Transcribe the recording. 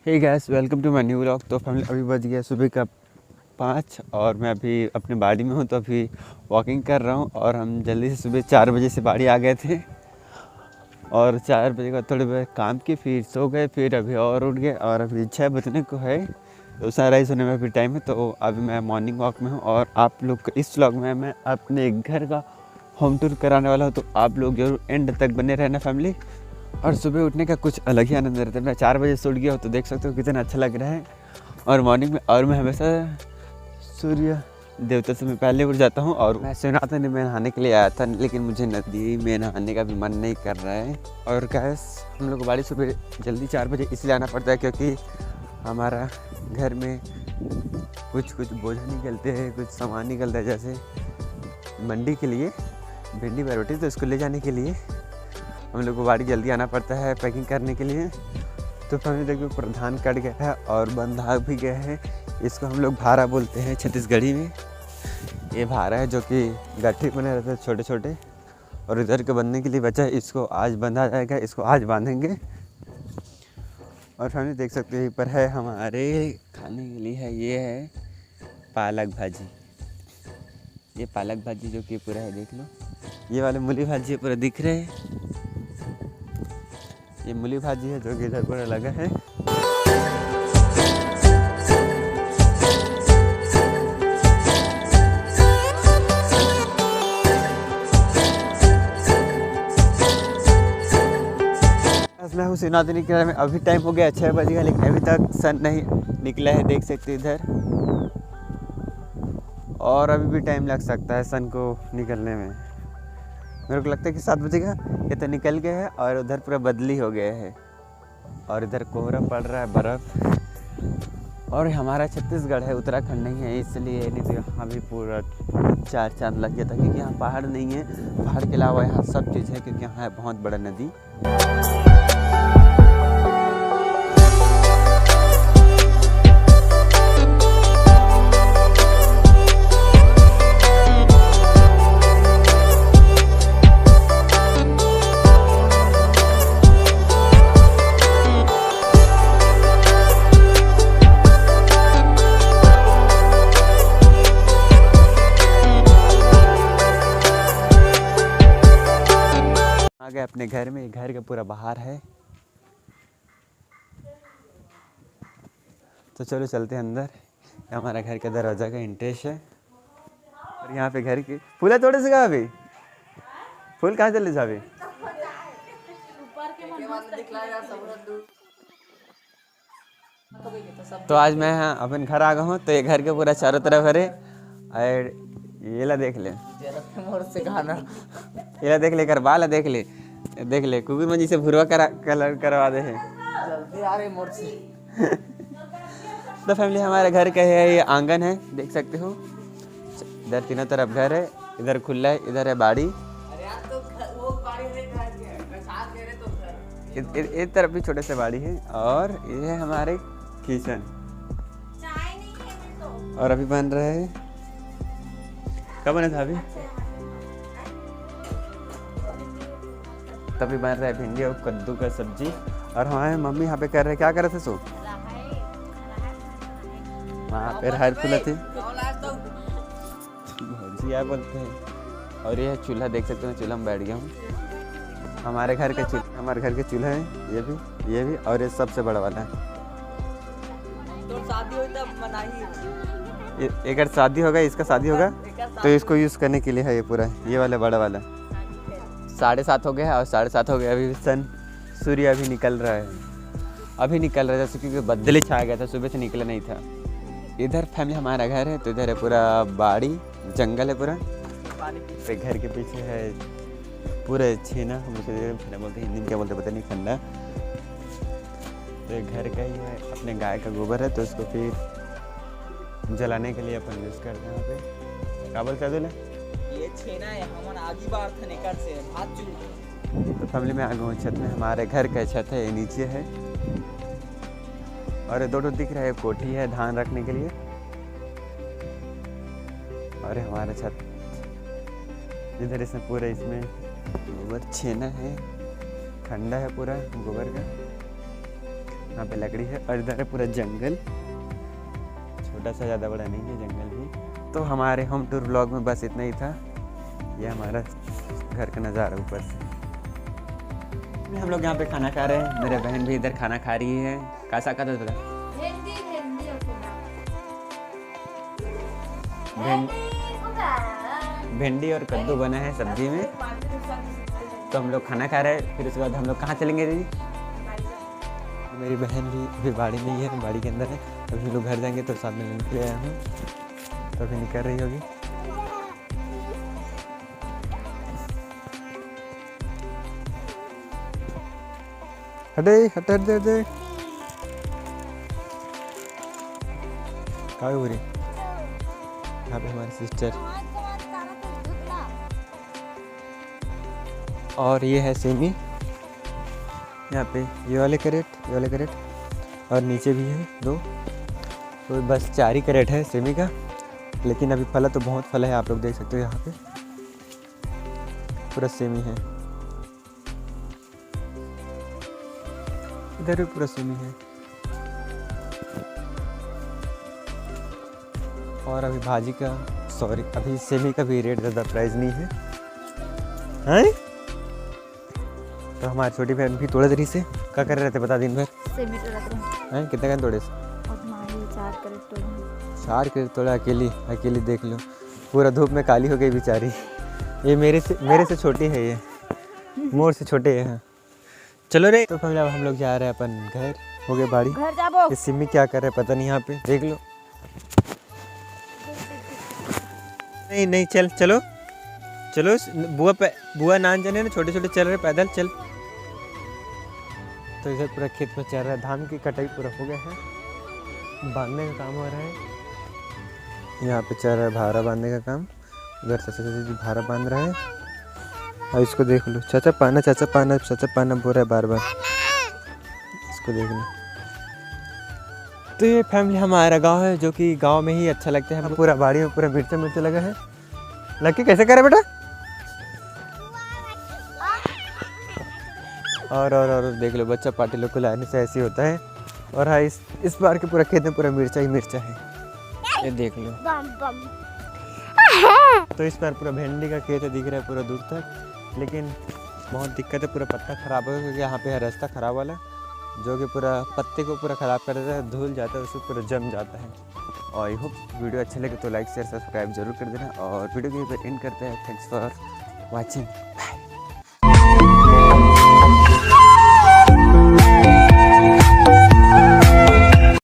Hey guys, welcome to my new vlog. तो family अभी बज गया सुबह का 5 और मैं अभी अपने बाड़ी में हूँ। तो अभी वॉकिंग कर रहा हूँ और हम जल्दी से सुबह 4 बजे से बाड़ी आ गए थे और 4 बजे का थोड़ी देर काम की, फिर सो गए, फिर अभी और उठ गए और अभी 6 बजने को है। तो सनराइज़ होने में अभी टाइम है। तो अभी मैं मॉर्निंग वॉक में हूँ और आप लोग को इस व्लॉग में मैं अपने घर का होम टूर कराने वाला हूँ। तो आप लोग जरूर एंड तक बने रहना फैमिली। और सुबह उठने का कुछ अलग ही आनंद रहता है। मैं 4 बजे से उठ गया हूँ तो देख सकते हो कितना अच्छा लग रहा है। और मॉर्निंग में और मैं हमेशा सूर्य देवता से मैं पहले उठ जाता हूँ। और मैं सोनाता नहीं, मैं नहाने के लिए आया था लेकिन मुझे नदी में नहाने का भी मन नहीं कर रहा है। और गैस, हम लोग को बाड़ी सुबह जल्दी 4 बजे इसलिए आना पड़ता है क्योंकि हमारा घर में कुछ बोझा निकलते हैं, कुछ सामान निकलता है। जैसे मंडी के लिए भिंडी बरोटी, तो इसको ले जाने के लिए हम लोग को बाड़ी जल्दी आना पड़ता है पैकिंग करने के लिए। तो फैमिली देखो, प्रधान कट गया है और बंधा भी गया है। इसको हम लोग भारा बोलते हैं छत्तीसगढ़ी में। ये भारा है जो कि गट्ठी बने रहते हैं छोटे छोटे, और इधर के बंधने के लिए बचा है। इसको आज बंधा जाएगा, इसको आज बांधेंगे। और फैमिली देख सकते हो यहीं पर है हमारे खाने के लिए है, ये है पालक भाजी। ये पालक भाजी जो कि पूरा है, देख लो। ये वाले मूली भाजी पूरा दिख रहे हैं, ये मूली भाजी है जो कि इधर पूरा लगा है। मैं हूँ सिनातनी किला में। अभी टाइम हो गया 6 बजे का, लेकिन अभी तक सन नहीं निकला है, देख सकते हैं इधर। और अभी भी टाइम लग सकता है सन को निकलने में। मेरे को लगता है कि 7 बजेगा। ये तो निकल गया है और उधर पूरा बदली हो गया है और इधर कोहरा पड़ रहा है, बर्फ़। और हमारा छत्तीसगढ़ है, उत्तराखंड नहीं है, इसलिए नहीं तो यहाँ भी पूरा 4 चांद लग गया था। क्योंकि यहाँ पहाड़ नहीं है, पहाड़ के अलावा यहाँ सब चीज़ है क्योंकि यहाँ है बहुत बड़ा नदी। आ गए अपने घर में। घर का पूरा बाहर है, तो चलो चलते हैं अंदर। हमारा घर का दरवाज़ा का इंट्रेस है और यहाँ पे घर के फूल है थोड़े से। कहाँ अभी फूल कहाँ चले जावे? तो आज मैं अपन घर आ गया हूँ। तो ये घर के पूरा चारों तरफ है और ये ला देख ले, ये ला देख ले, कर बाल देख ले, देख ले कुबी मंजी से भुरवा कलर करवा दे है जल्दी आ रहे मोड़ से। तो फैमिली हमारे घर का है, ये आंगन है, देख सकते हो। इधर तीनों तरफ घर है, इधर खुला है, इधर है बाड़ी। इस तरफ भी छोटे से बाड़ी है और ये है हमारे किचन। और अभी बन रहा है, कब बना था अभी? तभी बन रहा है भिंडी और कद्दू का सब्जी। और हमारे मम्मी यहाँ पे कर रहे, क्या कर रहे थे सो? वहाँ पे हर फूल थे, भजिया बोलते हैं। और ये चूल्हा देख सकते हैं, चूल्हा में बैठ गया हूँ। हमारे घर का चूल्हा है, ये भी और ये सबसे बड़ा वाला है। तो शादी हो तब मनाही, एक अगर शादी होगा, इसका शादी होगा तो इसको यूज़ करने के लिए है ये पूरा, ये वाला बड़ा वाला। 7:30 हो गया और 7:30 हो गया। अभी सन सूर्य अभी निकल रहा है, अभी निकल रहा था क्योंकि बदले छा गया था, सुबह से निकला नहीं था। इधर फैमिली हमारा घर है, तो इधर है पूरा बाड़ी, जंगल है पूरा। फिर घर के पीछे है पूरा छेना, हम छेना बोलते हैं, हिंदी में क्या बोलते पता नहीं, खंडा। तो घर का ही है, अपने गाय का गोबर है, तो इसको फिर जलाने के लिए अपन यूज़ करते हैं। यहाँ पे क्या बोलते हैं ये छेना है, हमन आगे बार था निकल से भात चूल। तो फैमिली में आ गया हूँ छत में। हमारे घर का छत है, ये नीचे है और 2 दिख रहा है, कोठी है धान रखने के लिए। और हमारा छत इधर, इसमें पूरा इसमें गोबर छेना है, खंडा है पूरा गोबर का। यहाँ पे लकड़ी है और इधर है पूरा जंगल, छोटा सा, ज़्यादा बड़ा नहीं है जंगल भी। तो हमारे होम टूर व्लॉग में बस इतना ही था। ये हमारा घर का नज़ारा ऊपर से। हम लोग यहाँ पे खाना खा रहे हैं, मेरे बहन भी इधर खाना खा रही है। कैसा का था बता? भिंडी और कद्दू बना है सब्जी में। तो हम लोग खाना खा रहे हैं, फिर उसके बाद हम लोग कहाँ चलेंगे दीदी? मेरी बहन भी अभी बाड़ी में ही है, बाड़ी के अंदर है। अभी लोग घर जाएंगे तो साथ में लेने के लिए आया हूँ, तो अभी निकल रही होगी। हटे हटे हटे हटे क्या हो रही? यहाँ पे हमारी सिस्टर और ये है सेमी। यहाँ पे ये वाले कैरेट और नीचे भी है 2, तो बस 4 ही कैरेट है सेमी का। लेकिन अभी फला तो बहुत फला है, आप लोग देख सकते हो। यहाँ पे पूरा सेमी है, इधर भी पूरा सेमी है। और अभी भाजी का अभी सेमी का भी रेट ज़्यादा प्राइस नहीं है, हैं? तो हमारी छोटी बहन भी तोड़े तरी से क्या कर रहे थे बता? दिन भर सेमी तोड़ते हैं। कितने का तोड़े? 4 कैरेट तोड़ा अकेली देख लो, पूरा धूप में काली हो गई बेचारी। ये मेरे से छोटी है, ये मोर से छोटे है। चलो रे, तो फिर अब हम लोग जा रहे हैं अपन घर, हो गए बाड़ी। घर जाबो। ये सिमी क्या कर रहे हैं पता नहीं, यहाँ पे देख लो। नहीं चलो बुआ नान जाने ना, छोटे छोटे चल रहे पैदल चल। तो इधर पूरा खेत में चल रहा है, धान की कटाई पूरा हो गया है, बांधने का काम हो रहा है। यहाँ पे चल रहा है भारा बांधने का काम। उधर चाचा जी भारा बांध रहे हैं और इसको देख लो, चाचा पाना बोल रहा है बार बार, इसको देख लो। तो ये फैमिली हमारा गांव है, जो कि गांव में ही अच्छा लगता है। पूरा बाड़ी में पूरा मिर्चा लगा है। लकी कैसे करे बेटा? और देख लो, बच्चा पार्टी लोग को लाने से ऐसे होता है। और हाँ, इस बार के पूरा खेत में पूरा मिर्चा है, ये देख लो। तो इस बार पूरा भिंडी का खेत दिख रहा है पूरा दूर तक, लेकिन बहुत दिक्कत है, पूरा पत्ता खराब हो गया। यहाँ पे है रास्ता खराब वाला, जो कि पूरा पत्ते को पूरा ख़राब कर देता है, धुल जाता है, उसको पूरा जम जाता है। और आई होप वीडियो अच्छा लगे तो लाइक शेयर सब्सक्राइब जरूर कर देना। और वीडियो को यहीं पर एंड करते हैं। Thanks for watching, bye.